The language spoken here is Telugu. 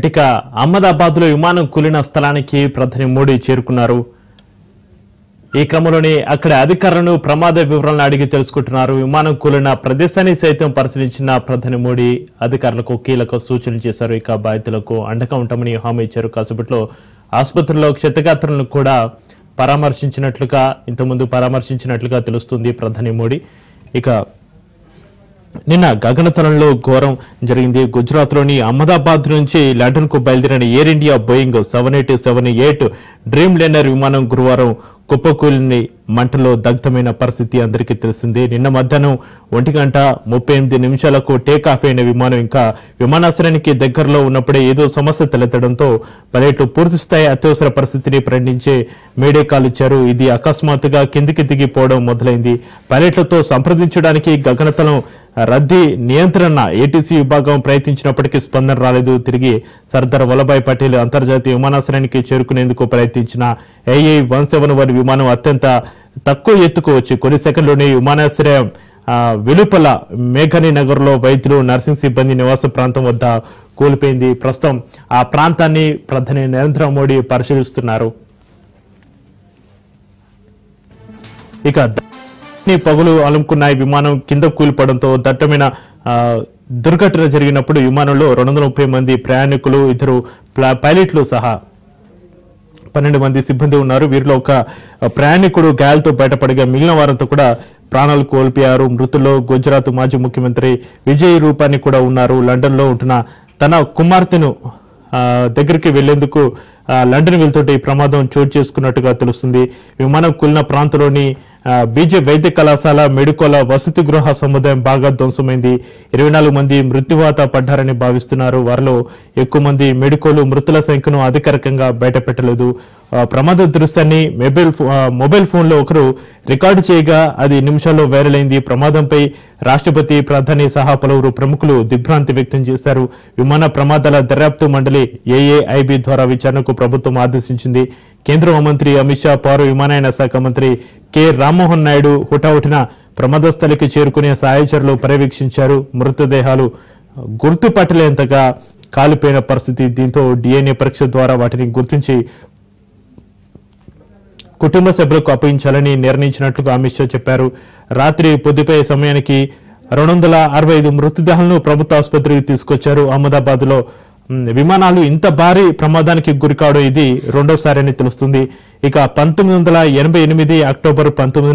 ఇక అహ్మదాబాద్ లో విమానం కూలిన స్థలానికి ప్రధాని మోడీ చేరుకున్నారు. ఈ క్రమంలోనే అక్కడ అధికారులను ప్రమాద వివరాలను అడిగి తెలుసుకుంటున్నారు. విమానం కూలిన ప్రదేశాన్ని సైతం పరిశీలించిన ప్రధాని మోడీ అధికారులకు కీలక సూచనలు చేశారు. ఇక బాధితులకు అండగా ఉంటామని హామీ ఇచ్చారు. కాసేపట్లో ఆసుపత్రిలో క్షతగాత్రులను కూడా పరామర్శించినట్లుగా తెలుస్తుంది ప్రధాని మోడీ. ఇక నిన్న గగనతలంలో ఘోరం జరిగింది. గుజరాత్ లోని అహ్మదాబాద్ నుంచి లండన్ కు బయలుదేరిన air India Boeing 7878 dream liner విమానం గురువారం కుప్పకూలిని మంటలో దగ్ధమైన పరిస్థితి అందరికీ తెలిసిందే. నిన్న మధ్యాహ్నం 1:38 టేకాఫ్ అయిన విమానం ఇంకా విమానాశ్రయానికి దగ్గరలో ఉన్నప్పుడే ఏదో సమస్య తలెత్తడంతో పైలట్లు పూర్తిస్థాయి అత్యవసర పరిస్థితిని ప్రకటించే మేడే కాల్ ఇచ్చారు. ఇది అకస్మాత్తుగా కిందికి దిగిపోవడం మొదలైంది. పైలట్లతో సంప్రదించడానికి గగనతలం రద్దీ నియంత్రణ ఏటీసీ విభాగం ప్రయత్నించినప్పటికీ స్పందన రాలేదు. తిరిగి సర్దార్ వల్లభాయ్ పటేల్ అంతర్జాతీయ విమానాశ్రయానికి చేరుకునేందుకు ప్రయత్నించిన AI-171 విమానం అత్యంత తక్కువ ఎత్తుకు వచ్చి కొన్ని సెకండ్లోనే విమానాశ్రయం వెలుపల మేఘని నగర్ లో వైద్యులు నర్సింగ్ సిబ్బంది నివాస ప్రాంతం వద్ద కూలిపోయింది. ప్రస్తుతం ఆ ప్రాంతాన్ని ప్రధాని నరేంద్ర మోడీ పరిశీలిస్తున్నారు. ఇక పగులు అలుముకున్న విమానం కింద కూలిపడంతో దట్టమైన దుర్ఘటన జరిగినప్పుడు విమానంలో 230 మంది ప్రయాణికులు, 2 పైలట్లు సహా 12 మంది సిబ్బంది ఉన్నారు. వీరిలో ఒక ప్రయాణికుడు గాయాలతో బయటపడగా మిగిలిన వారంతా కూడా ప్రాణాలు కోల్పోయారు. మృతుల్లో గుజరాత్ మాజీ ముఖ్యమంత్రి విజయ్ రూపాని కూడా ఉన్నారు. లండన్ లో ఉంటున్న తన కుమార్తెను దగ్గరికి వెళ్లేందుకు లండన్ వెళ్తుంటే ఈ ప్రమాదం చోటు చేసుకున్నట్టుగా తెలుస్తుంది. విమానం కూలిన ప్రాంతంలోని బీజే వైద్య కళాశాల మెడికోల వసతి గృహ సముదాయం బాగా ధ్వంసమైంది. 24 మంది మృత్యువాత పడ్డారని భావిస్తున్నారు. వారిలో ఎక్కువ మంది మెడికోలు. మృతుల సంఖ్యను అధికారికంగా బయటపెట్టలేదు. ప్రమాద దృశ్యాన్ని మొబైల్ ఫోన్ లో ఒకరు రికార్డు చేయగా అది నిమిషాల్లో వైరల్ అయింది. ప్రమాదంపై రాష్ట్రపతి, ప్రధాని సహా పలువురు ప్రముఖులు దిగ్భ్రాంతి వ్యక్తం చేశారు. విమాన ప్రమాదాల దర్యాప్తు మండలి AAIB ద్వారా విచారణకు ప్రభుత్వం ఆదేశించింది. కేంద్ర హోంమంత్రి అమిత్ షా, పౌర విమానయాన శాఖ మంత్రి కె రామ్మోహన్ నాయుడు హుటాహుటిన ప్రమాద స్థలికి చేరుకునే సహాయచరులు పర్యవేక్షించారు. మృతదేహాలు గుర్తుపట్టలేంతగా కాలిపోయిన పరిస్థితి. దీంతో DNA పరీక్ష ద్వారా వాటిని గుర్తించి కుటుంబ సభ్యులకు అప్పగించాలని నిర్ణయించినట్లుగా అమిత్ షా చెప్పారు. రాత్రి పొద్దుపోయే సమయానికి 265 మృతదేహాలను ప్రభుత్వ ఆసుపత్రికి తీసుకొచ్చారు. అహ్మదాబాద్ లో విమానాలు ఇంత భారీ ప్రమాదానికి గురికావడం ఇది రెండోసారి అని తెలుస్తుంది. ఇక 1988 అక్టోబర్ 19